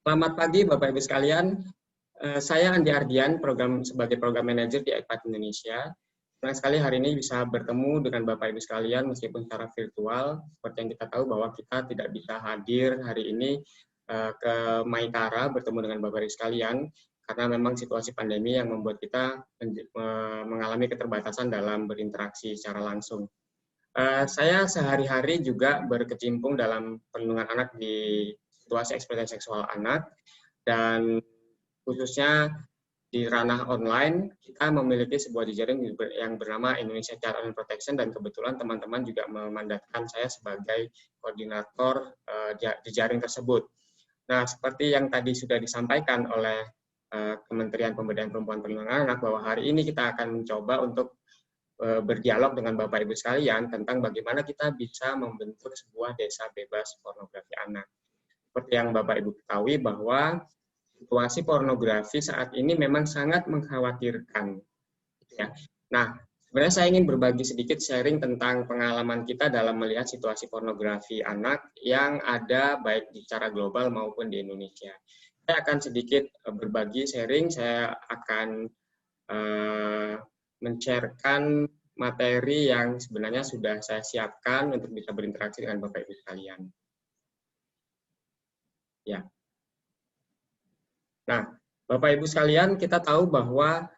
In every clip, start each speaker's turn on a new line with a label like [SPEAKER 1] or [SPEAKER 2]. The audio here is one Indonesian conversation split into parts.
[SPEAKER 1] Selamat pagi Bapak Ibu sekalian. Saya Andi Ardian, sebagai program manager di ECPAT Indonesia. Senang sekali hari ini bisa bertemu dengan Bapak Ibu sekalian meskipun secara virtual. Seperti yang kita tahu bahwa kita tidak bisa hadir hari ini ke Maitara bertemu dengan Bapak Ibu sekalian karena memang situasi pandemi yang membuat kita mengalami keterbatasan dalam berinteraksi secara langsung. Saya sehari-hari juga berkecimpung dalam perlindungan anak di situasi eksploitasi seksual anak, dan khususnya di ranah online, kita memiliki sebuah jejaring yang bernama Indonesia Child and Protection, dan kebetulan teman-teman juga memandatkan saya sebagai koordinator jejaring tersebut. Nah, seperti yang tadi sudah disampaikan oleh Kementerian Pemberdayaan Perempuan Perlindungan Anak, bahwa hari ini kita akan mencoba untuk berdialog dengan Bapak Ibu sekalian tentang bagaimana kita bisa membentuk sebuah desa bebas pornografi anak. Seperti yang Bapak Ibu ketahui bahwa situasi pornografi saat ini memang sangat mengkhawatirkan. Ya. Nah, sebenarnya saya ingin berbagi sedikit sharing tentang pengalaman kita dalam melihat situasi pornografi anak yang ada baik secara global maupun di Indonesia. Saya akan sedikit berbagi sharing, saya akan men-sharekan materi yang sebenarnya sudah saya siapkan untuk bisa berinteraksi dengan Bapak Ibu sekalian. Ya. Nah, Bapak Ibu sekalian, kita tahu bahwa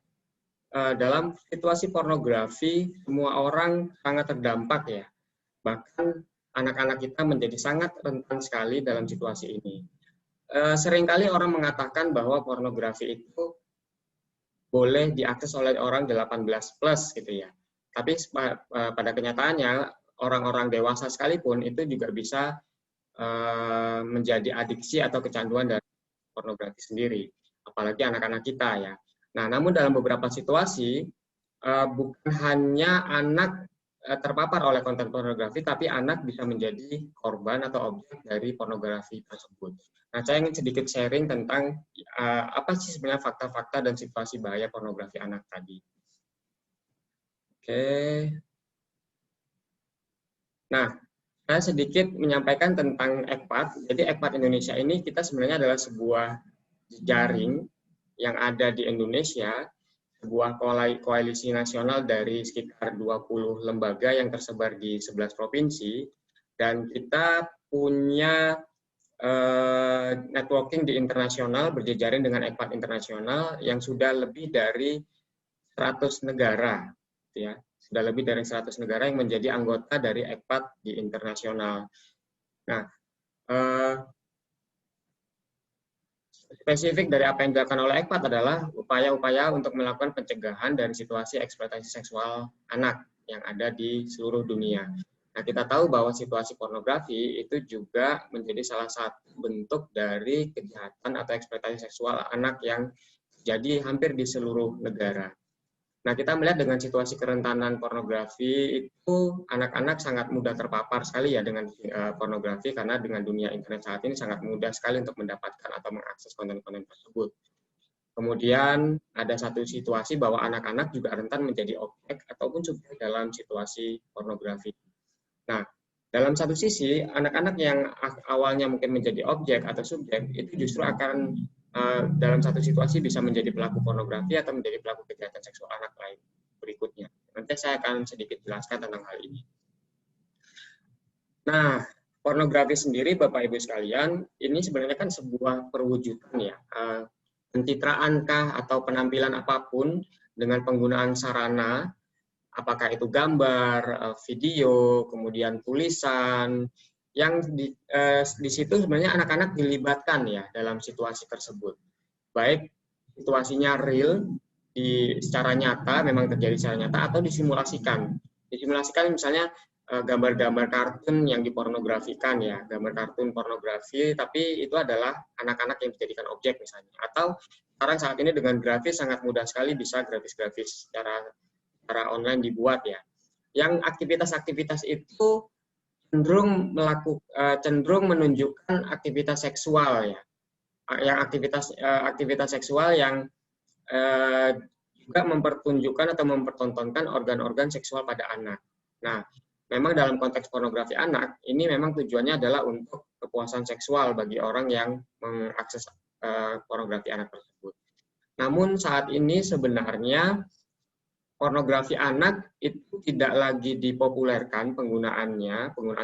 [SPEAKER 1] dalam situasi pornografi semua orang sangat terdampak ya. Bahkan anak-anak kita menjadi sangat rentan sekali dalam situasi ini. Seringkali orang mengatakan bahwa pornografi itu boleh diakses oleh orang 18 plus gitu ya. Tapi pada kenyataannya orang-orang dewasa sekalipun itu juga bisa menjadi adiksi atau kecanduan dari pornografi sendiri, apalagi anak-anak kita ya. Nah, namun dalam beberapa situasi bukan hanya anak terpapar oleh konten pornografi, tapi anak bisa menjadi korban atau objek dari pornografi tersebut. Nah, saya ingin sedikit sharing tentang apa sih sebenarnya fakta-fakta dan situasi bahaya pornografi anak tadi. Oke. Nah, saya sedikit menyampaikan tentang ECPAT. Jadi ECPAT Indonesia ini kita sebenarnya adalah sebuah jaring yang ada di Indonesia, sebuah koalisi nasional dari sekitar 20 lembaga yang tersebar di 11 provinsi, dan kita punya networking di internasional berjejaring dengan ECPAT internasional yang sudah lebih dari 100 negara, ya. Sudah lebih dari 100 negara yang menjadi anggota dari ECPAT di internasional. Nah, spesifik dari apa yang dilakukan oleh ECPAT adalah upaya-upaya untuk melakukan pencegahan dari situasi eksploitasi seksual anak yang ada di seluruh dunia. Nah, kita tahu bahwa situasi pornografi itu juga menjadi salah satu bentuk dari kejahatan atau eksploitasi seksual anak yang terjadi hampir di seluruh negara. Nah, kita melihat dengan situasi kerentanan pornografi itu anak-anak sangat mudah terpapar sekali ya dengan pornografi, karena dengan dunia internet saat ini sangat mudah sekali untuk mendapatkan atau mengakses konten-konten tersebut. Kemudian ada satu situasi bahwa anak-anak juga rentan menjadi objek ataupun subjek dalam situasi pornografi. Nah, dalam satu sisi, anak-anak yang awalnya mungkin menjadi objek atau subjek itu justru akan dalam satu situasi bisa menjadi pelaku pornografi atau menjadi pelaku kejahatan seksual anak lain berikutnya. Nanti saya akan sedikit jelaskan tentang hal ini. Nah, pornografi sendiri, Bapak Ibu sekalian, ini sebenarnya kan sebuah perwujudan ya, pencitraankah atau penampilan apapun dengan penggunaan sarana, apakah itu gambar, video, kemudian tulisan, yang di situ sebenarnya anak-anak dilibatkan ya dalam situasi tersebut. Baik situasinya real, secara nyata, memang terjadi secara nyata, atau disimulasikan. Disimulasikan misalnya gambar-gambar kartun yang dipornografikan ya, gambar kartun pornografi, tapi itu adalah anak-anak yang dijadikan objek misalnya. Atau sekarang saat ini dengan grafis sangat mudah sekali bisa grafis-grafis secara online dibuat ya. Yang aktivitas-aktivitas itu cenderung menunjukkan aktivitas seksual ya, yang aktivitas seksual yang juga mempertunjukkan atau mempertontonkan organ-organ seksual pada anak. Nah, memang dalam konteks pornografi anak, ini memang tujuannya adalah untuk kepuasan seksual bagi orang yang mengakses pornografi anak tersebut. Namun saat ini sebenarnya pornografi anak itu tidak lagi dipopulerkan penggunaan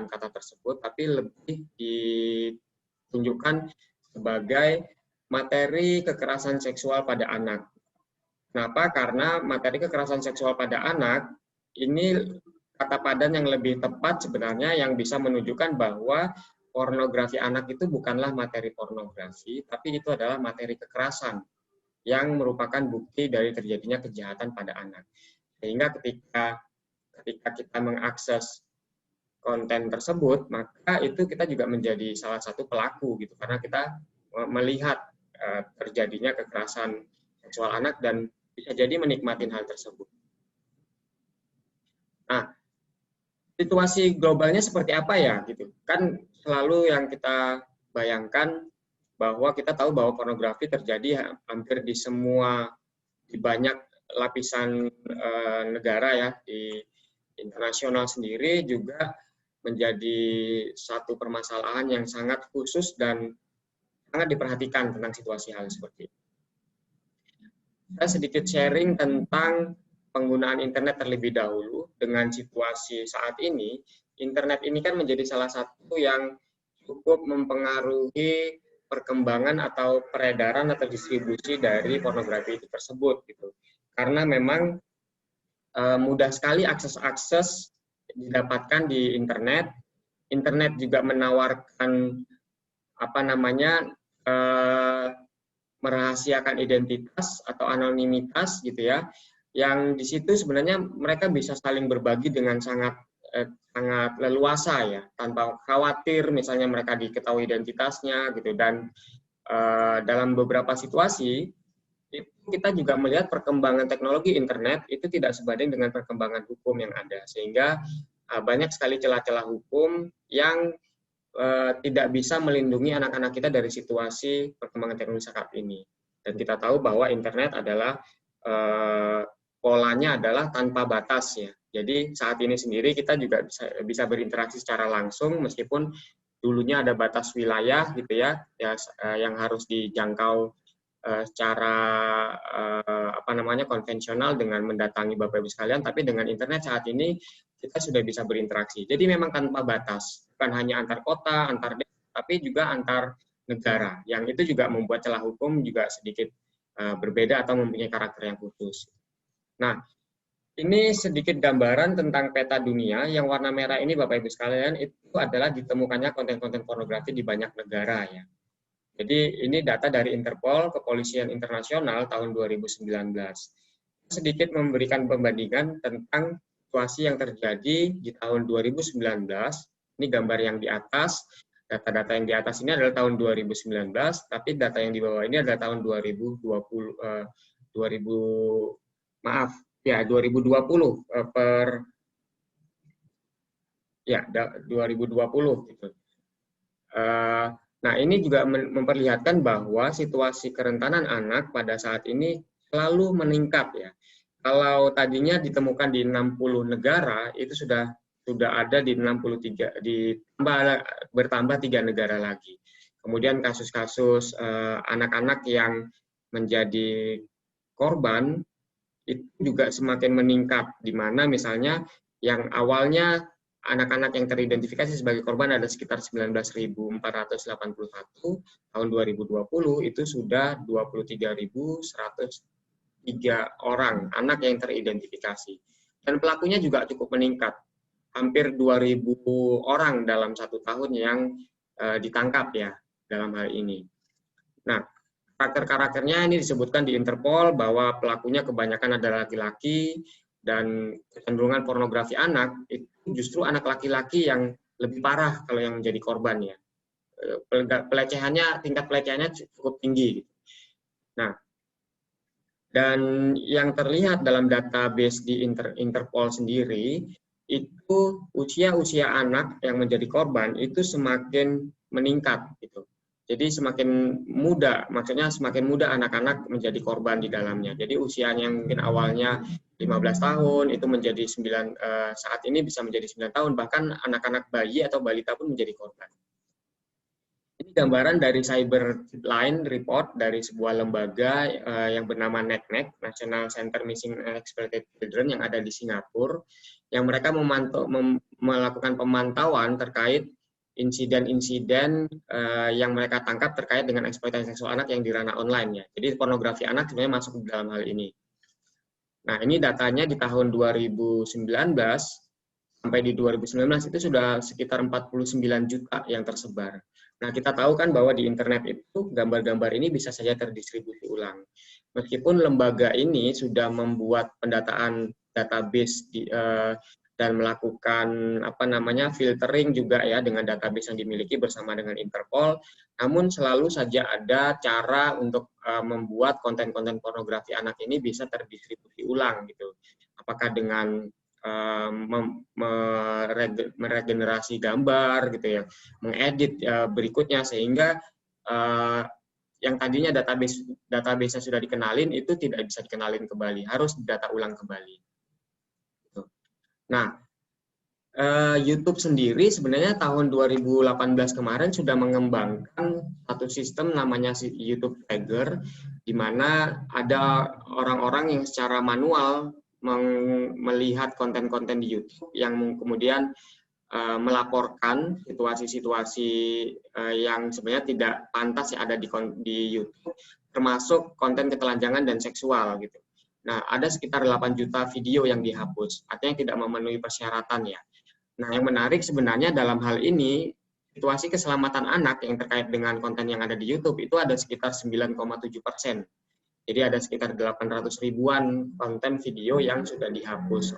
[SPEAKER 1] kata tersebut, tapi lebih ditunjukkan sebagai materi kekerasan seksual pada anak. Kenapa? Karena materi kekerasan seksual pada anak ini kata padan yang lebih tepat sebenarnya yang bisa menunjukkan bahwa pornografi anak itu bukanlah materi pornografi, tapi itu adalah materi kekerasan yang merupakan bukti dari terjadinya kejahatan pada anak. Sehingga ketika kita mengakses konten tersebut, maka itu kita juga menjadi salah satu pelaku gitu, karena kita melihat terjadinya kekerasan seksual anak dan bisa jadi menikmati hal tersebut. Nah, situasi globalnya seperti apa ya gitu. Kan selalu yang kita bayangkan bahwa kita tahu bahwa pornografi terjadi hampir di banyak lapisan negara ya, di internasional sendiri juga menjadi satu permasalahan yang sangat khusus dan sangat diperhatikan tentang situasi hal seperti itu. Saya sedikit sharing tentang penggunaan internet terlebih dahulu. Dengan situasi saat ini, internet ini kan menjadi salah satu yang cukup mempengaruhi perkembangan atau peredaran atau distribusi dari pornografi itu tersebut gitu. Karena memang mudah sekali akses didapatkan di internet. Internet juga menawarkan merahasiakan identitas atau anonimitas gitu ya, yang di situ sebenarnya mereka bisa saling berbagi dengan sangat leluasa ya, tanpa khawatir misalnya mereka diketahui identitasnya gitu. Dan dalam beberapa situasi kita juga melihat perkembangan teknologi internet itu tidak sebanding dengan perkembangan hukum yang ada, sehingga banyak sekali celah-celah hukum yang tidak bisa melindungi anak-anak kita dari situasi perkembangan teknologi saat ini. Dan kita tahu bahwa internet adalah polanya adalah tanpa batas ya. Jadi saat ini sendiri kita juga bisa berinteraksi secara langsung meskipun dulunya ada batas wilayah gitu ya, yang harus dijangkau secara konvensional dengan mendatangi Bapak Ibu sekalian, tapi dengan internet saat ini kita sudah bisa berinteraksi. Jadi memang tanpa batas, bukan hanya antar kota, antar desa, tapi juga antar negara. Yang itu juga membuat celah hukum juga sedikit berbeda atau mempunyai karakter yang khusus. Nah, ini sedikit gambaran tentang peta dunia. Yang warna merah ini Bapak Ibu sekalian itu adalah ditemukannya konten-konten pornografi di banyak negara ya. Jadi ini data dari Interpol, Kepolisian Internasional tahun 2019. Sedikit memberikan pembandingan tentang situasi yang terjadi di tahun 2019. Ini gambar yang di atas, data-data yang di atas ini adalah tahun 2019, tapi data yang di bawah ini adalah tahun 2020 gitu. Nah, ini juga memperlihatkan bahwa situasi kerentanan anak pada saat ini selalu meningkat ya. Kalau tadinya ditemukan di 60 negara, itu sudah ada di 63, bertambah 3 negara lagi. Kemudian kasus-kasus anak-anak yang menjadi korban itu juga semakin meningkat, di mana misalnya yang awalnya anak-anak yang teridentifikasi sebagai korban ada sekitar 19.481, tahun 2020 itu sudah 23.103 orang anak yang teridentifikasi. Dan pelakunya juga cukup meningkat, hampir 2.000 orang dalam 1 tahun yang ditangkap ya dalam hal ini. Nah, karakter-karakternya ini disebutkan di Interpol bahwa pelakunya kebanyakan adalah laki-laki, dan kecenderungan pornografi anak itu justru anak laki-laki yang lebih parah kalau yang menjadi korban ya. Tingkat pelecehannya cukup tinggi. Nah, dan yang terlihat dalam database di Interpol sendiri itu usia anak yang menjadi korban itu semakin meningkat gitu. Jadi semakin muda, maksudnya semakin muda anak-anak menjadi korban di dalamnya. Jadi usianya yang mungkin awalnya 15 tahun itu menjadi saat ini bisa menjadi 9 tahun, bahkan anak-anak bayi atau balita pun menjadi korban. Ini gambaran dari Cyberline Report dari sebuah lembaga yang bernama NCMEC, National Center Missing and Exploited Children, yang ada di Singapura, yang mereka melakukan pemantauan terkait insiden-insiden yang mereka tangkap terkait dengan eksploitasi seksual anak yang di ranah online ya. Jadi pornografi anak sebenarnya masuk di dalam hal ini. Nah, ini datanya di tahun 2019 sampai di 2019 itu sudah sekitar 49 juta yang tersebar. Nah, kita tahu kan bahwa di internet itu gambar-gambar ini bisa saja terdistribusi ulang. Meskipun lembaga ini sudah membuat pendataan database dan melakukan filtering juga ya dengan database yang dimiliki bersama dengan Interpol, namun selalu saja ada cara untuk membuat konten-konten pornografi anak ini bisa terdistribusi ulang gitu. Apakah dengan meregenerasi gambar gitu ya, mengedit berikutnya sehingga yang tadinya database sudah dikenalin itu tidak bisa dikenalin kembali, harus didata ulang kembali. Nah, YouTube sendiri sebenarnya tahun 2018 kemarin sudah mengembangkan satu sistem namanya YouTube Tagger, di mana ada orang-orang yang secara manual melihat konten-konten di YouTube yang kemudian melaporkan situasi-situasi yang sebenarnya tidak pantas yang ada di YouTube, termasuk konten ketelanjangan dan seksual gitu. Nah, ada sekitar 8 juta video yang dihapus, artinya tidak memenuhi persyaratan ya. Nah, yang menarik sebenarnya dalam hal ini, situasi keselamatan anak yang terkait dengan konten yang ada di YouTube itu ada sekitar 9,7%. Jadi ada sekitar 800 ribuan konten video yang sudah dihapus.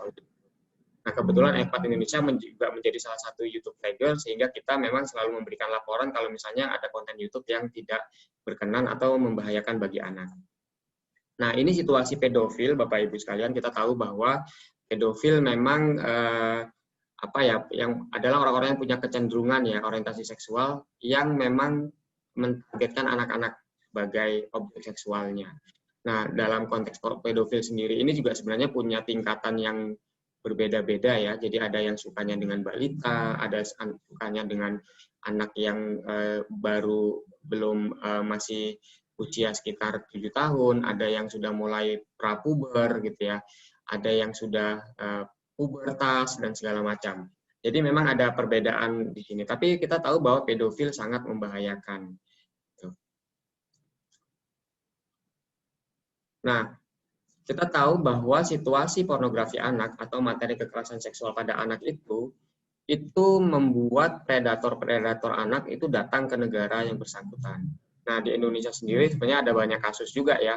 [SPEAKER 1] Nah, kebetulan ECPAT Indonesia juga menjadi salah satu YouTube Tagger, sehingga kita memang selalu memberikan laporan kalau misalnya ada konten YouTube yang tidak berkenan atau membahayakan bagi anak. Nah, ini situasi pedofil, Bapak Ibu sekalian. Kita tahu bahwa pedofil memang yang adalah orang-orang yang punya kecenderungan ya orientasi seksual yang memang mentargetkan anak-anak sebagai objek seksualnya. Nah, dalam konteks pedofil sendiri ini juga sebenarnya punya tingkatan yang berbeda-beda ya. Jadi ada yang sukanya dengan balita, ada sukanya dengan anak yang masih usia sekitar 7 tahun, ada yang sudah mulai prapuber gitu ya, ada yang sudah pubertas dan segala macam. Jadi memang ada perbedaan di sini. Tapi kita tahu bahwa pedofil sangat membahayakan. Nah, kita tahu bahwa situasi pornografi anak atau materi kekerasan seksual pada anak itu membuat predator-predator anak itu datang ke negara yang bersangkutan. Nah, di Indonesia sendiri sebenarnya ada banyak kasus juga ya,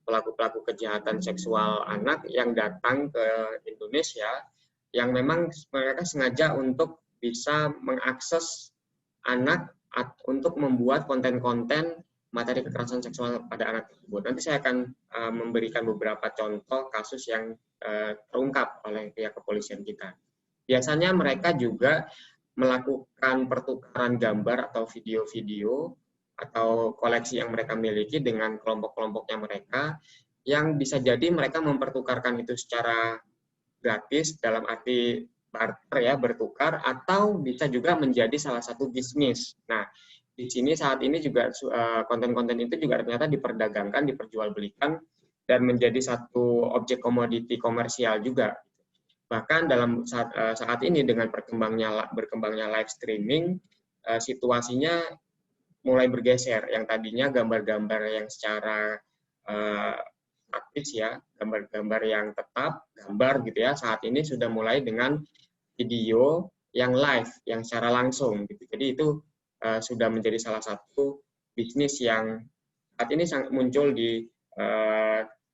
[SPEAKER 1] pelaku-pelaku kejahatan seksual anak yang datang ke Indonesia, yang memang mereka sengaja untuk bisa mengakses anak untuk membuat konten-konten materi kekerasan seksual pada anak tersebut. Nanti saya akan memberikan beberapa contoh kasus yang terungkap oleh pihak kepolisian kita. Biasanya mereka juga melakukan pertukaran gambar atau video-video atau koleksi yang mereka miliki dengan kelompok-kelompoknya mereka, yang bisa jadi mereka mempertukarkan itu secara gratis dalam arti barter ya, bertukar, atau bisa juga menjadi salah satu bisnis. Nah, di sini saat ini juga konten-konten itu juga ternyata diperdagangkan, diperjualbelikan, dan menjadi satu objek komoditi komersial juga. Bahkan dalam saat ini dengan berkembangnya live streaming, situasinya mulai bergeser. Yang tadinya gambar-gambar yang secara praktis ya, gambar-gambar yang tetap, gambar gitu ya, saat ini sudah mulai dengan video yang live, yang secara langsung gitu. Jadi itu sudah menjadi salah satu bisnis yang saat ini muncul di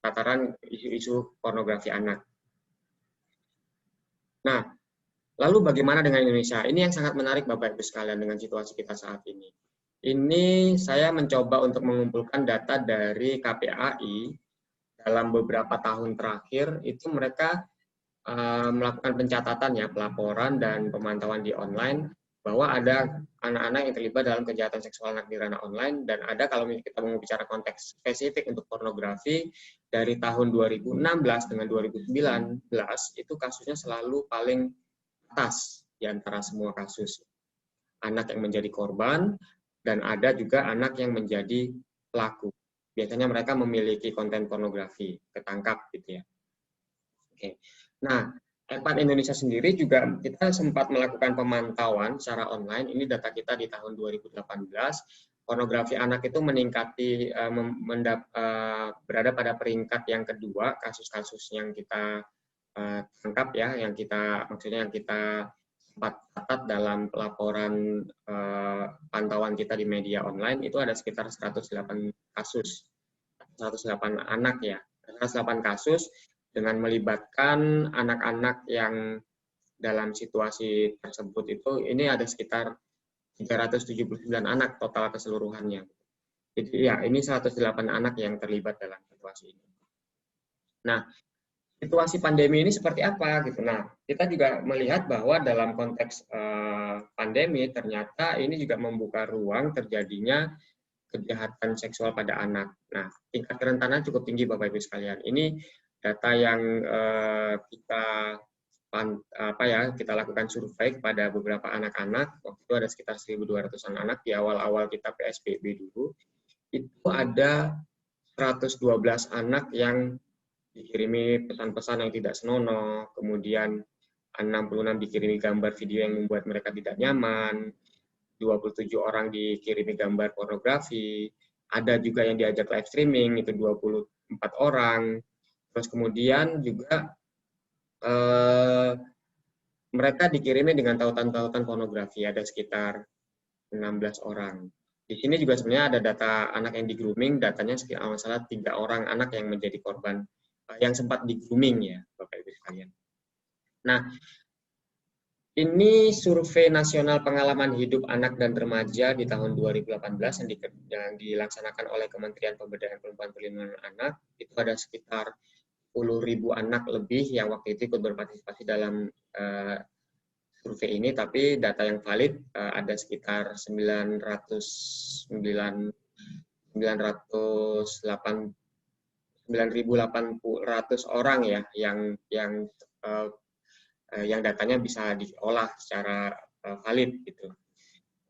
[SPEAKER 1] tataran isu-isu pornografi anak. Nah, lalu bagaimana dengan Indonesia? Ini yang sangat menarik Bapak Ibu sekalian dengan situasi kita saat ini. Ini saya mencoba untuk mengumpulkan data dari KPAI dalam beberapa tahun terakhir, itu mereka melakukan pencatatan ya, pelaporan dan pemantauan di online bahwa ada anak-anak yang terlibat dalam kejahatan seksual anak di ranah online, dan ada, kalau kita mau bicara konteks spesifik untuk pornografi, dari tahun 2016 dengan 2019 itu kasusnya selalu paling atas di antara semua kasus. Anak yang menjadi korban dan ada juga anak yang menjadi pelaku. Biasanya mereka memiliki konten pornografi, ketangkap gitu ya. Oke. Nah, EPAT Indonesia sendiri juga kita sempat melakukan pemantauan secara online. Ini data kita di tahun 2018. Pornografi anak itu meningkati, berada pada peringkat yang kedua kasus-kasus yang kita tangkap ya, yang kita sempat catat dalam laporan pantauan kita di media online. Itu ada sekitar 108 kasus, 108 anak ya, 108 kasus dengan melibatkan anak-anak yang dalam situasi tersebut. Itu ini ada sekitar 379 anak total keseluruhannya. Jadi ya, ini 108 anak yang terlibat dalam situasi ini. Nah, situasi pandemi ini seperti apa gitu. Nah, kita juga melihat bahwa dalam konteks pandemi ternyata ini juga membuka ruang terjadinya kejahatan seksual pada anak. Nah, tingkat kerentanan cukup tinggi Bapak Ibu sekalian. Ini data yang kita lakukan survei kepada beberapa anak-anak. Waktu itu ada sekitar 1.200-an anak di awal-awal kita PSBB dulu. Itu ada 112 anak yang dikirimi pesan-pesan yang tidak senonoh, kemudian 66 dikirimi gambar video yang membuat mereka tidak nyaman, 27 orang dikirimi gambar pornografi, ada juga yang diajak live streaming, itu 24 orang, terus kemudian juga mereka dikirimi dengan tautan-tautan pornografi, ada sekitar 16 orang. Di sini juga sebenarnya ada data anak yang di-grooming, datanya sekitar masalah 3 orang anak yang menjadi korban, yang sempat di-grooming ya, Bapak Ibu sekalian. Nah, ini survei nasional pengalaman hidup anak dan remaja di tahun 2018 yang dilaksanakan oleh Kementerian Pemberdayaan Perempuan Perlindungan Anak. Itu ada sekitar 10.000 anak lebih yang waktu itu ikut berpartisipasi dalam survei ini, tapi data yang valid ada sekitar 9.800 orang ya yang datanya bisa diolah secara valid gitu.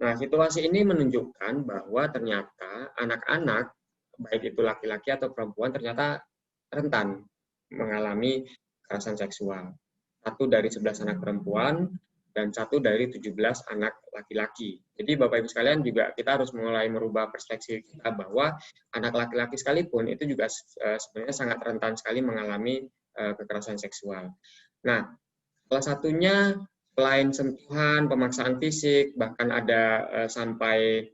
[SPEAKER 1] Nah, situasi ini menunjukkan bahwa ternyata anak-anak, baik itu laki-laki atau perempuan, ternyata rentan mengalami kekerasan seksual. 1 dari 11 anak perempuan dan 1 dari 17 anak laki-laki. Jadi Bapak Ibu sekalian juga kita harus mulai merubah perspektif kita bahwa anak laki-laki sekalipun itu juga sebenarnya sangat rentan sekali mengalami kekerasan seksual. Nah, salah satunya selain sentuhan, pemaksaan fisik, bahkan ada sampai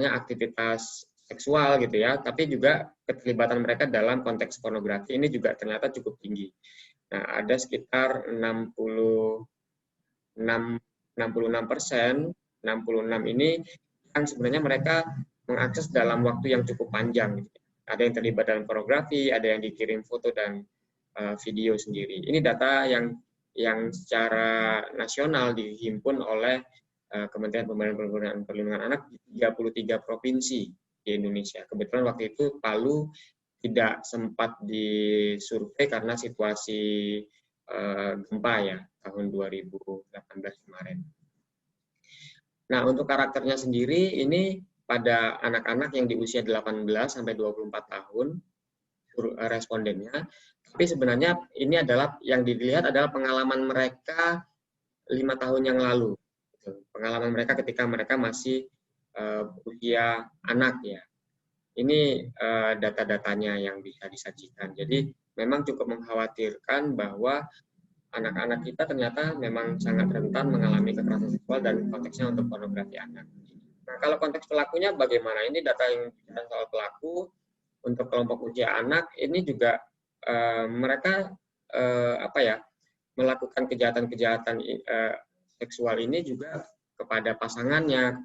[SPEAKER 1] aktivitas seksual gitu ya, tapi juga keterlibatan mereka dalam konteks pornografi ini juga ternyata cukup tinggi. Nah, ada sekitar 66%, 66 ini yang sebenarnya mereka mengakses dalam waktu yang cukup panjang. Ada yang terlibat dalam pornografi, ada yang dikirim foto dan video sendiri. Ini data yang secara nasional dihimpun oleh Kementerian Pemberdayaan Perlindungan Anak di 33 provinsi di Indonesia. Kebetulan waktu itu Palu tidak sempat disurvei karena situasi gempa ya tahun 2018 kemarin. Nah, untuk karakternya sendiri ini pada anak-anak yang di usia 18 sampai 24 tahun respondennya, tapi sebenarnya ini adalah yang dilihat adalah pengalaman mereka 5 tahun yang lalu. Pengalaman mereka ketika mereka masih usia anak ya. Ini data-datanya yang bisa disajikan. Jadi memang cukup mengkhawatirkan bahwa anak-anak kita ternyata memang sangat rentan mengalami kekerasan seksual dan konteksnya untuk pornografi anak. Nah, kalau konteks pelakunya bagaimana? Ini data yang bicara soal pelaku untuk kelompok usia anak ini juga mereka melakukan kejahatan-kejahatan seksual ini juga kepada pasangannya,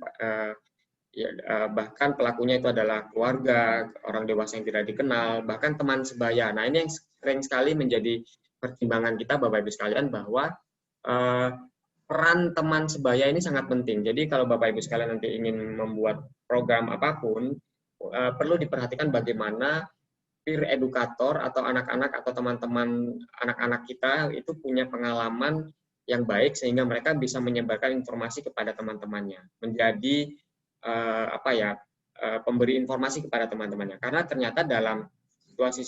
[SPEAKER 1] bahkan pelakunya itu adalah keluarga, orang dewasa yang tidak dikenal, bahkan teman sebaya. Nah, ini yang sering sekali menjadi pertimbangan kita Bapak Ibu sekalian bahwa peran teman sebaya ini sangat penting. Jadi kalau Bapak Ibu sekalian nanti ingin membuat program apapun, perlu diperhatikan bagaimana peer edukator atau anak-anak atau teman-teman anak-anak kita itu punya pengalaman yang baik sehingga mereka bisa menyebarkan informasi kepada teman-temannya, menjadi pemberi informasi kepada teman-temannya. Karena ternyata dalam situasi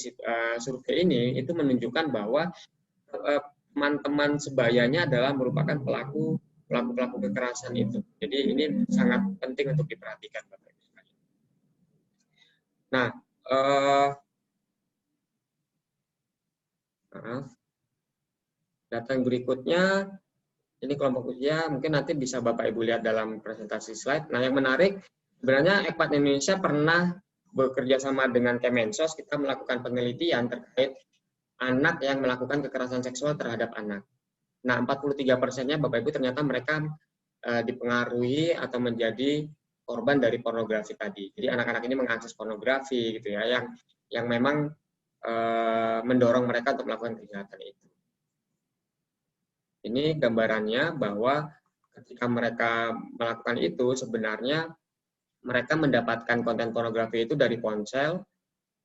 [SPEAKER 1] survei ini itu menunjukkan bahwa teman-teman sebayanya adalah merupakan pelaku kekerasan itu. Jadi ini sangat penting untuk diperhatikan, Bapak Ibu sekalian. Nah, data yang berikutnya, ini kelompok usia, mungkin nanti bisa Bapak Ibu lihat dalam presentasi slide. Nah, yang menarik, sebenarnya EKPAT Indonesia pernah bekerja sama dengan Kemensos, kita melakukan penelitian terkait anak yang melakukan kekerasan seksual terhadap anak. Nah, 43%-nya Bapak Ibu ternyata mereka dipengaruhi atau menjadi korban dari pornografi tadi. Jadi anak-anak ini mengakses pornografi gitu ya, yang memang mendorong mereka untuk melakukan kejahatan itu. Ini gambarannya bahwa ketika mereka melakukan itu sebenarnya mereka mendapatkan konten pornografi itu dari ponsel,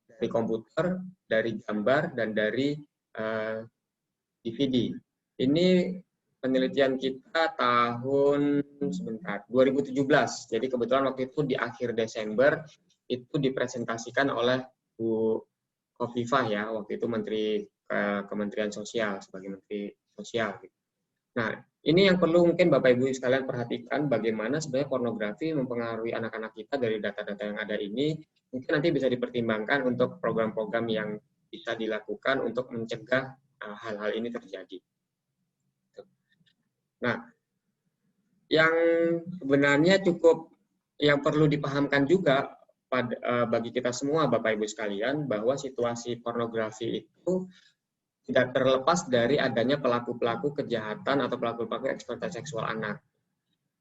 [SPEAKER 1] dari komputer, dari gambar, dan dari DVD. Ini penelitian kita tahun 2017. Jadi kebetulan waktu itu di akhir Desember itu dipresentasikan oleh Bu Khofifah ya, waktu itu Menteri Kementerian Sosial sebagai Menteri Sosial. Nah, ini yang perlu mungkin Bapak Ibu sekalian perhatikan bagaimana sebenarnya pornografi mempengaruhi anak-anak kita dari data-data yang ada ini. Mungkin nanti bisa dipertimbangkan untuk program-program yang bisa dilakukan untuk mencegah hal-hal ini terjadi. Nah, yang sebenarnya yang perlu dipahamkan juga bagi kita semua Bapak Ibu sekalian bahwa situasi pornografi itu tidak terlepas dari adanya pelaku-pelaku kejahatan atau pelaku-pelaku eksploitasi seksual anak.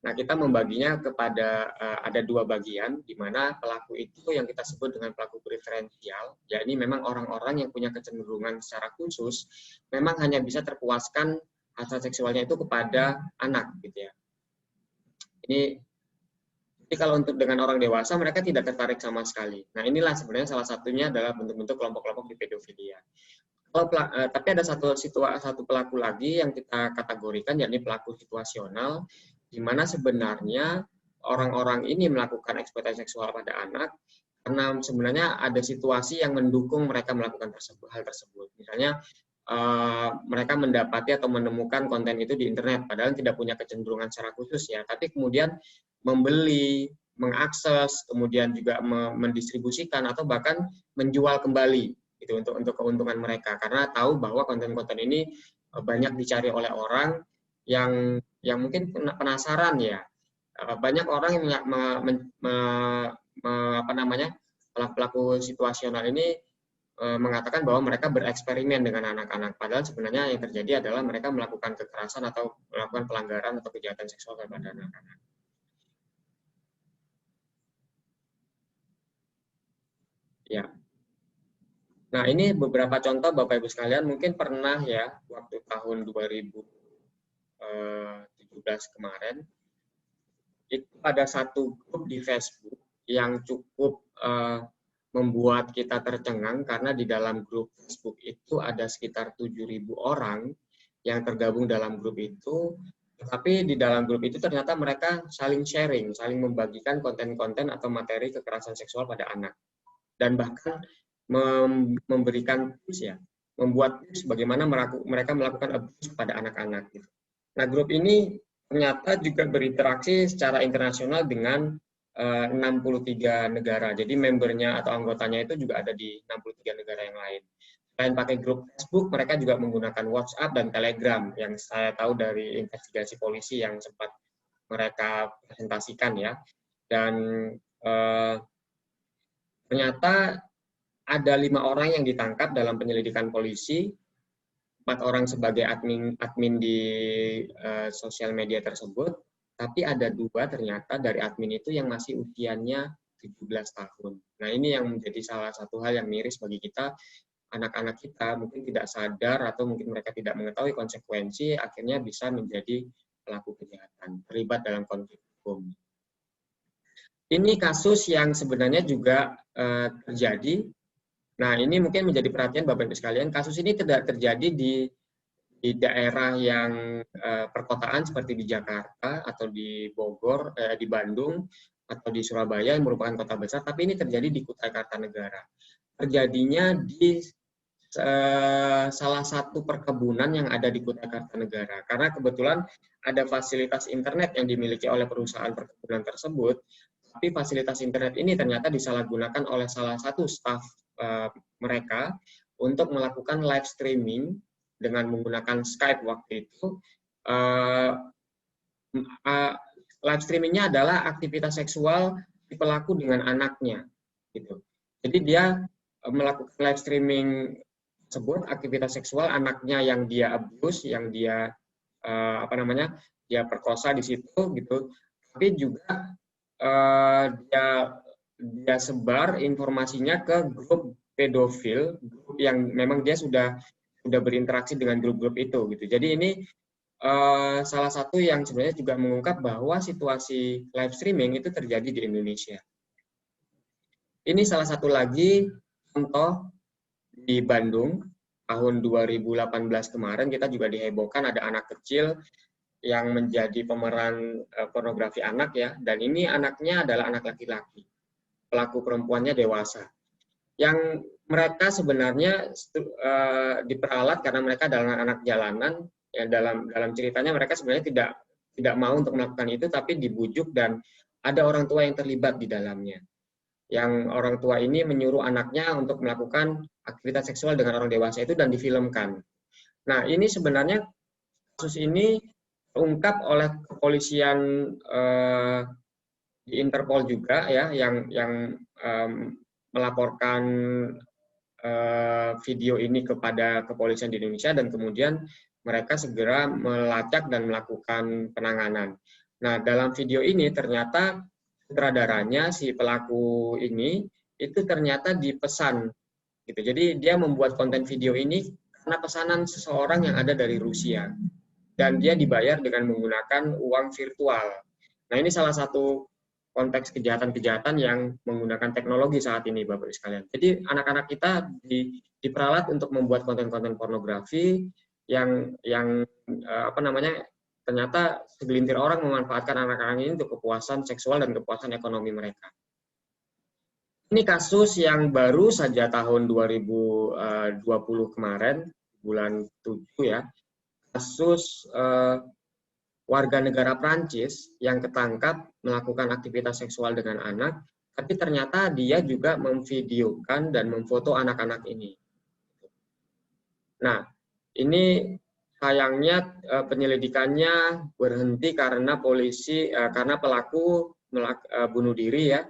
[SPEAKER 1] Nah, kita membaginya kepada ada dua bagian, di mana pelaku itu yang kita sebut dengan pelaku preferensial, yakni memang orang-orang yang punya kecenderungan secara khusus, memang hanya bisa terpuaskan hasrat seksualnya itu kepada anak, gitu ya. Jadi kalau untuk dengan orang dewasa, mereka tidak tertarik sama sekali. Nah, inilah sebenarnya salah satunya adalah bentuk-bentuk kelompok-kelompok di pedofilia. Tapi ada satu pelaku lagi yang kita kategorikan, yakni pelaku situasional, di mana sebenarnya orang-orang ini melakukan eksploitasi seksual pada anak karena sebenarnya ada situasi yang mendukung mereka melakukan hal tersebut. Misalnya mereka mendapati atau menemukan konten itu di internet, padahal tidak punya kecenderungan secara khusus ya, tapi kemudian membeli, mengakses, kemudian juga mendistribusikan atau bahkan menjual kembali gitu untuk keuntungan mereka, karena tahu bahwa konten-konten ini banyak dicari oleh orang yang mungkin penasaran ya. Banyak orang yang pelaku situasional ini mengatakan bahwa mereka bereksperimen dengan anak-anak, padahal sebenarnya yang terjadi adalah mereka melakukan kekerasan atau melakukan pelanggaran atau kejahatan seksual kepada anak-anak. Ya. Nah, ini beberapa contoh Bapak Ibu sekalian, mungkin pernah ya waktu tahun 2017 kemarin, itu ada satu grup di Facebook yang cukup membuat kita tercengang karena di dalam grup Facebook itu ada sekitar 7.000 orang yang tergabung dalam grup itu, tapi di dalam grup itu ternyata mereka saling sharing, saling membagikan konten-konten atau materi kekerasan seksual pada anak. Dan bahkan memberikan tips ya, membuat tips bagaimana mereka melakukan abuse pada anak-anak. Gitu. Nah, grup ini ternyata juga berinteraksi secara internasional dengan 63 negara. Jadi membernya atau anggotanya itu juga ada di 63 negara yang lain. Selain pakai grup Facebook, mereka juga menggunakan WhatsApp dan Telegram yang saya tahu dari investigasi polisi yang sempat mereka presentasikan ya. Dan ternyata ada 5 orang yang ditangkap dalam penyelidikan polisi, 4 orang sebagai admin di sosial media tersebut, tapi ada 2 ternyata dari admin itu yang masih usianya 17 tahun. Nah, ini yang menjadi salah satu hal yang miris bagi kita, anak-anak kita mungkin tidak sadar atau mungkin mereka tidak mengetahui konsekuensi, akhirnya bisa menjadi pelaku kejahatan, terlibat dalam konflik hukum. Ini kasus yang sebenarnya juga terjadi. Nah, ini mungkin menjadi perhatian Bapak Ibu sekalian. Kasus ini tidak terjadi di daerah yang perkotaan seperti di Jakarta atau di Bogor, di Bandung atau di Surabaya yang merupakan kota besar, tapi ini terjadi di Kutai Kartanegara. Terjadinya di salah satu perkebunan yang ada di Kutai Kartanegara. Karena kebetulan ada fasilitas internet yang dimiliki oleh perusahaan perkebunan tersebut, tapi fasilitas internet ini ternyata disalahgunakan oleh salah satu staf mereka untuk melakukan live streaming dengan menggunakan Skype waktu itu. Live streamingnya adalah aktivitas seksual si pelaku dengan anaknya, gitu. Jadi dia melakukan live streaming tersebut, aktivitas seksual anaknya yang dia abuse, yang dia dia perkosa di situ, gitu. Tapi juga dia sebar informasinya ke grup pedofil, grup yang memang dia sudah berinteraksi dengan grup-grup itu, gitu. Jadi ini salah satu yang sebenarnya juga mengungkap bahwa situasi live streaming itu terjadi di Indonesia. Ini salah satu lagi contoh di Bandung tahun 2018 kemarin, kita juga dihebohkan ada anak kecil yang menjadi pemeran pornografi anak, ya, dan ini anaknya adalah anak laki-laki, pelaku perempuannya dewasa, yang mereka sebenarnya diperalat karena mereka adalah anak jalanan. Ya, dalam ceritanya mereka sebenarnya tidak mau untuk melakukan itu, tapi dibujuk dan ada orang tua yang terlibat di dalamnya. Yang orang tua ini menyuruh anaknya untuk melakukan aktivitas seksual dengan orang dewasa itu dan difilmkan. Nah, ini sebenarnya kasus ini terungkap oleh kepolisian di Interpol juga, ya, yang melaporkan video ini kepada kepolisian di Indonesia, dan kemudian mereka segera melacak dan melakukan penanganan. Nah, dalam video ini ternyata sutradaranya, si pelaku ini, itu ternyata dipesan, gitu. Jadi dia membuat konten video ini karena pesanan seseorang yang ada dari Rusia, dan dia dibayar dengan menggunakan uang virtual. Nah, ini salah satu konteks kejahatan-kejahatan yang menggunakan teknologi saat ini, Bapak Ibu sekalian. Jadi anak-anak kita diperalat untuk membuat konten-konten pornografi yang ternyata segelintir orang memanfaatkan anak-anak ini untuk kepuasan seksual dan kepuasan ekonomi mereka. Ini kasus yang baru saja tahun 2020 kemarin, bulan 7, ya. Kasus warga negara Prancis yang ketangkap melakukan aktivitas seksual dengan anak, tapi ternyata dia juga memvideokan dan memfoto anak-anak ini. Nah, ini sayangnya penyelidikannya berhenti karena karena pelaku bunuh diri, ya.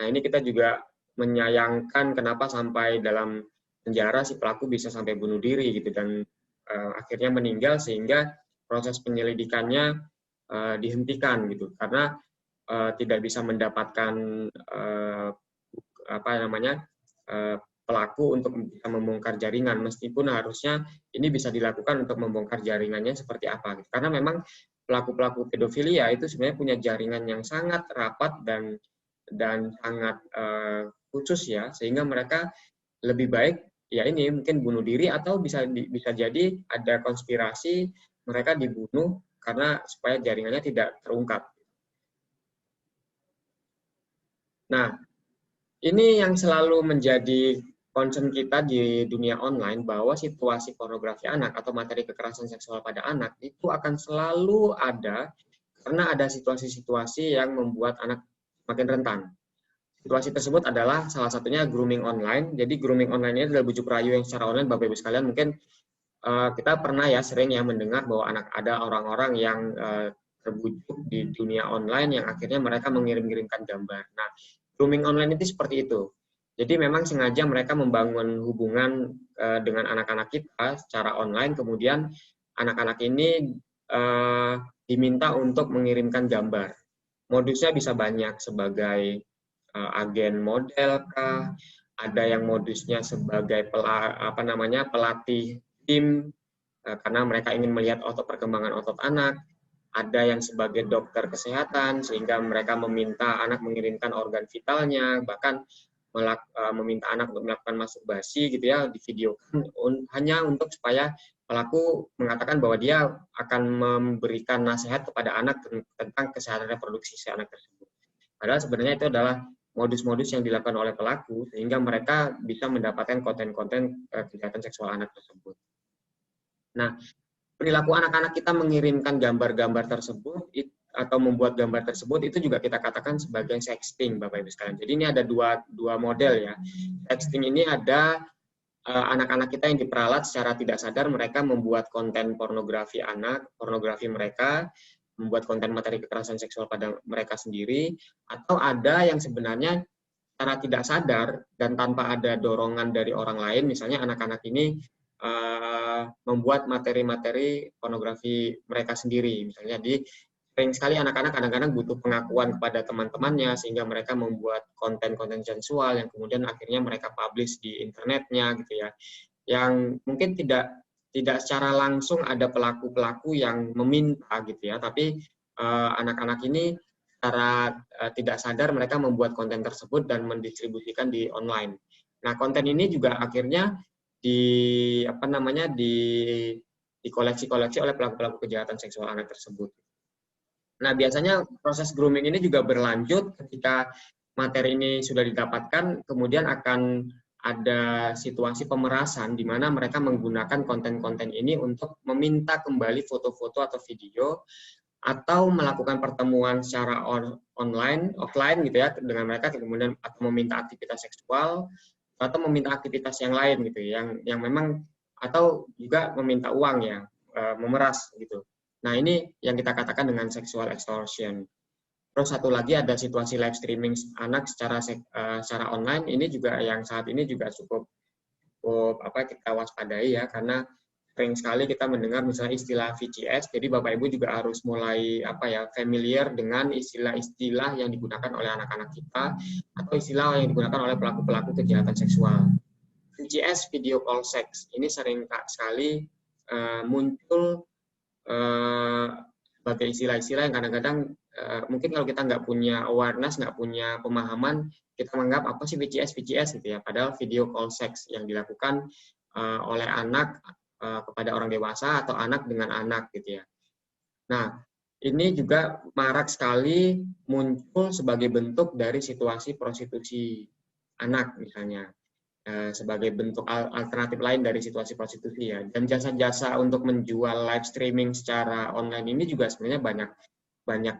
[SPEAKER 1] Nah, ini kita juga menyayangkan kenapa sampai dalam penjara si pelaku bisa sampai bunuh diri, gitu, dan akhirnya meninggal, sehingga proses penyelidikannya dihentikan, gitu, karena tidak bisa mendapatkan pelaku untuk bisa membongkar jaringan, meskipun harusnya ini bisa dilakukan untuk membongkar jaringannya seperti apa, gitu. Karena memang pelaku-pelaku pedofilia itu sebenarnya punya jaringan yang sangat rapat dan sangat khusus, ya, sehingga mereka lebih baik, ya, ini mungkin bunuh diri, atau bisa jadi ada konspirasi mereka dibunuh karena supaya jaringannya tidak terungkap. Nah, ini yang selalu menjadi concern kita di dunia online, bahwa situasi pornografi anak atau materi kekerasan seksual pada anak itu akan selalu ada karena ada situasi-situasi yang membuat anak makin rentan. Situasi tersebut adalah salah satunya grooming online. Jadi grooming online ini adalah bujuk rayu yang secara online, Bapak Ibu sekalian. Mungkin kita pernah, ya, sering ya mendengar bahwa ada orang-orang yang terbujuk di dunia online yang akhirnya mereka mengirim-kirimkan gambar. Nah, grooming online itu seperti itu. Jadi memang sengaja mereka membangun hubungan dengan anak-anak kita secara online, kemudian anak-anak ini diminta untuk mengirimkan gambar. Modusnya bisa banyak, sebagai agen model kah, ada yang modusnya sebagai pelatih tim, karena mereka ingin melihat perkembangan otot anak, ada yang sebagai dokter kesehatan, sehingga mereka meminta anak mengirimkan organ vitalnya, bahkan meminta anak untuk melakukan masturbasi gitu ya, divideokan hanya untuk supaya pelaku mengatakan bahwa dia akan memberikan nasihat kepada anak tentang kesehatan reproduksi si anak tersebut. Padahal sebenarnya itu adalah modus-modus yang dilakukan oleh pelaku sehingga mereka bisa mendapatkan konten-konten kejahatan seksual anak tersebut. Nah, perilaku anak-anak kita mengirimkan gambar-gambar tersebut atau membuat gambar tersebut itu juga kita katakan sebagai sexting, Bapak Ibu sekalian. Jadi ini ada dua model ya. Sexting ini ada anak-anak kita yang diperalat secara tidak sadar, mereka membuat konten pornografi anak, pornografi mereka, membuat konten materi kekerasan seksual pada mereka sendiri, atau ada yang sebenarnya secara tidak sadar dan tanpa ada dorongan dari orang lain, misalnya anak-anak ini membuat materi-materi pornografi mereka sendiri. Misalnya sering sekali anak-anak kadang-kadang butuh pengakuan kepada teman-temannya sehingga mereka membuat konten-konten sensual yang kemudian akhirnya mereka publish di internetnya gitu ya. Yang mungkin tidak secara langsung ada pelaku-pelaku yang meminta gitu ya, tapi anak-anak ini secara tidak sadar mereka membuat konten tersebut dan mendistribusikan di online. Nah, konten ini juga akhirnya dikoleksi-koleksi oleh pelaku-pelaku kejahatan seksual anak tersebut. Nah, biasanya proses grooming ini juga berlanjut ketika materi ini sudah didapatkan, kemudian akan ada situasi pemerasan di mana mereka menggunakan konten-konten ini untuk meminta kembali foto-foto atau video atau melakukan pertemuan secara online, offline gitu ya dengan mereka, kemudian atau meminta aktivitas seksual atau meminta aktivitas yang lain gitu yang memang, atau juga meminta uang ya, memeras gitu. Nah, ini yang kita katakan dengan sexual extortion. Terus satu lagi ada situasi live streaming anak secara online, ini juga yang saat ini juga cukup kita waspadai ya, karena sering sekali kita mendengar misalnya istilah VCS, jadi Bapak Ibu juga harus mulai familiar dengan istilah-istilah yang digunakan oleh anak-anak kita atau istilah yang digunakan oleh pelaku-pelaku kejahatan seksual. VCS, video call sex, ini sering sekali muncul sebagai istilah-istilah yang kadang-kadang mungkin kalau kita nggak punya awareness, nggak punya pemahaman, kita menganggap apa sih VCS gitu ya, padahal video call sex yang dilakukan oleh anak kepada orang dewasa atau anak dengan anak gitu ya. Nah, ini juga marak sekali muncul sebagai bentuk dari situasi prostitusi anak misalnya, sebagai bentuk alternatif lain dari situasi prostitusi ya. Dan jasa-jasa untuk menjual live streaming secara online ini juga sebenarnya banyak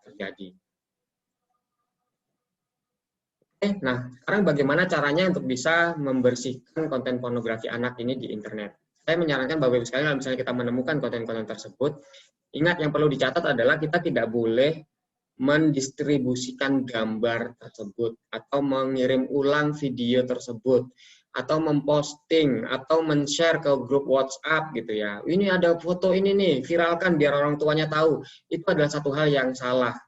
[SPEAKER 1] terjadi. Nah, sekarang bagaimana caranya untuk bisa membersihkan konten pornografi anak ini di internet? Saya menyarankan Bapak Ibu sekalian, kalau misalnya kita menemukan konten-konten tersebut, ingat yang perlu dicatat adalah kita tidak boleh mendistribusikan gambar tersebut atau mengirim ulang video tersebut atau memposting atau men-share ke grup WhatsApp gitu ya. Ini ada foto ini nih, viralkan biar orang tuanya tahu. Itu adalah satu hal yang salah.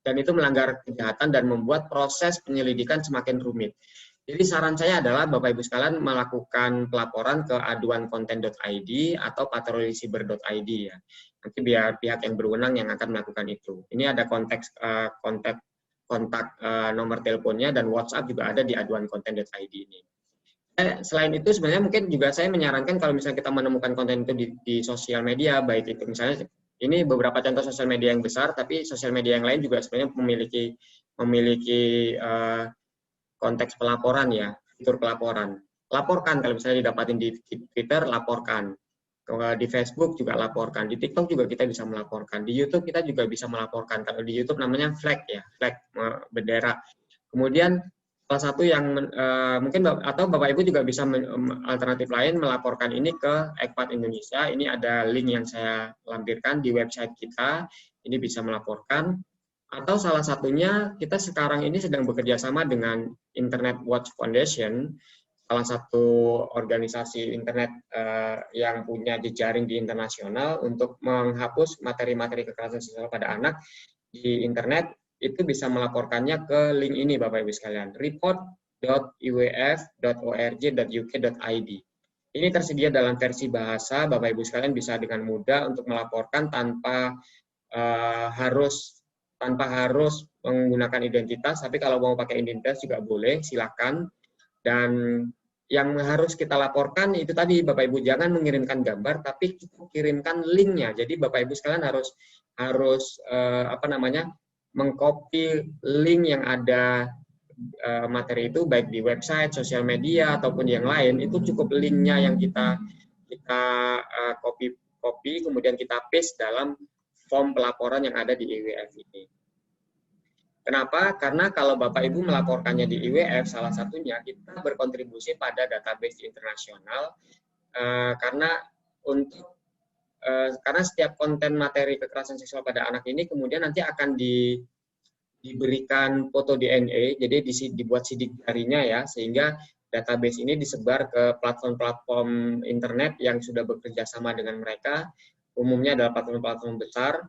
[SPEAKER 1] Dan itu melanggar kejahatan dan membuat proses penyelidikan semakin rumit. Jadi saran saya adalah Bapak Ibu sekalian melakukan pelaporan ke aduankonten.id atau patrolisiber.id ya. Nanti biar pihak yang berwenang yang akan melakukan itu. Ini ada kontak nomor teleponnya dan WhatsApp juga ada di aduankonten.id ini. Selain itu sebenarnya mungkin juga saya menyarankan kalau misalnya kita menemukan konten itu di sosial media, baik itu misalnya ini beberapa contoh sosial media yang besar, tapi sosial media yang lain juga sebenarnya memiliki konteks pelaporan ya, fitur pelaporan. Laporkan kalau misalnya didapatin di Twitter, laporkan. Di Facebook juga laporkan. Di TikTok juga kita bisa melaporkan. Di YouTube kita juga bisa melaporkan. Kalau di YouTube namanya flag ya, flag bendera. Kemudian salah satu yang mungkin atau Bapak Ibu juga bisa alternatif lain melaporkan ini ke ECPAT Indonesia. Ini ada link yang saya lampirkan di website kita. Ini bisa melaporkan. Atau salah satunya kita sekarang ini sedang bekerja sama dengan Internet Watch Foundation, salah satu organisasi internet yang punya jejaring di internasional untuk menghapus materi-materi kekerasan seksual pada anak di internet. Itu bisa melaporkannya ke link ini Bapak Ibu sekalian, report.iwf.org.uk.id. Ini tersedia dalam versi bahasa, Bapak Ibu sekalian bisa dengan mudah untuk melaporkan tanpa harus menggunakan identitas, tapi kalau mau pakai identitas juga boleh, silakan. Dan yang harus kita laporkan itu tadi, Bapak Ibu, jangan mengirimkan gambar, tapi kirimkan linknya. Jadi Bapak Ibu sekalian harus mengcopy link yang ada materi itu, baik di website, sosial media ataupun yang lain. Itu cukup linknya yang kita copy, kemudian kita paste dalam form pelaporan yang ada di IWF ini. Kenapa? Karena kalau Bapak Ibu melaporkannya di IWF, salah satunya kita berkontribusi pada database internasional karena setiap konten materi kekerasan seksual pada anak ini kemudian nanti akan diberikan foto DNA, jadi dibuat sidik jarinya ya, sehingga database ini disebar ke platform-platform internet yang sudah bekerja sama dengan mereka, umumnya adalah platform-platform besar,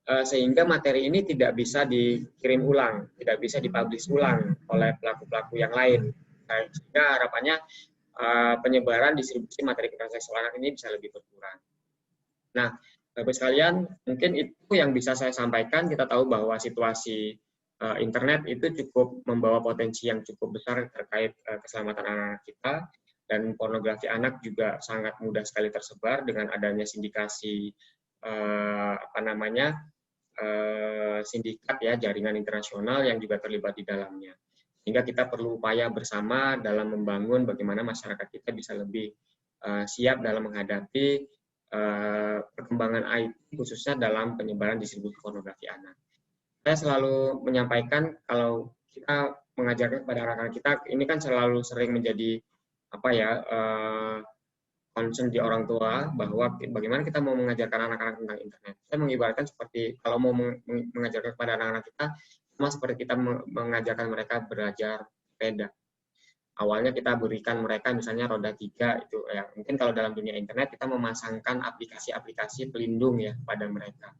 [SPEAKER 1] sehingga materi ini tidak bisa dikirim ulang, tidak bisa dipublish ulang oleh pelaku-pelaku yang lain. Sehingga harapannya penyebaran distribusi materi kekerasan seksual anak ini bisa lebih berkurang. Nah, Bapak sekalian, mungkin itu yang bisa saya sampaikan. Kita tahu bahwa situasi internet itu cukup membawa potensi yang cukup besar terkait keselamatan anak-anak kita, dan pornografi anak juga sangat mudah sekali tersebar dengan adanya sindikasi sindikat ya, jaringan internasional yang juga terlibat di dalamnya. Sehingga kita perlu upaya bersama dalam membangun bagaimana masyarakat kita bisa lebih siap dalam menghadapi perkembangan IT khususnya dalam penyebaran distribusi pornografi anak. Saya selalu menyampaikan kalau kita mengajarkan kepada anak-anak kita, ini kan selalu sering menjadi concern di orang tua bahwa bagaimana kita mau mengajarkan anak-anak tentang internet. Saya mengibaratkan seperti kalau mau mengajarkan kepada anak-anak kita, sama seperti kita mengajarkan mereka belajar sepeda. Awalnya kita berikan mereka misalnya roda 3 itu ya, mungkin kalau dalam dunia internet kita memasangkan aplikasi-aplikasi pelindung ya pada mereka.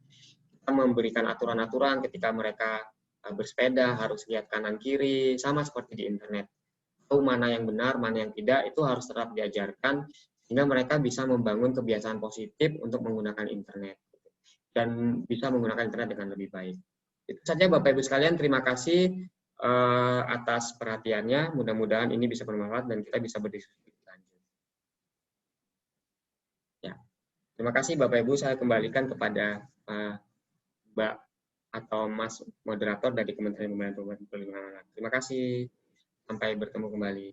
[SPEAKER 1] Kita memberikan aturan-aturan ketika mereka bersepeda harus lihat kanan kiri, sama seperti di internet. Tahu mana yang benar, mana yang tidak, itu harus tetap diajarkan sehingga mereka bisa membangun kebiasaan positif untuk menggunakan internet dan bisa menggunakan internet dengan lebih baik. Itu saja Bapak Ibu sekalian, terima kasih atas perhatiannya. Mudah-mudahan ini bisa bermanfaat dan kita bisa berdiskusi lebih lanjut. Ya, terima kasih Bapak Ibu. Saya kembalikan kepada Mbak atau Mas moderator dari Kementerian Pemberdayaan Perempuan dan Perlindungan Anak. Terima kasih. Sampai bertemu kembali.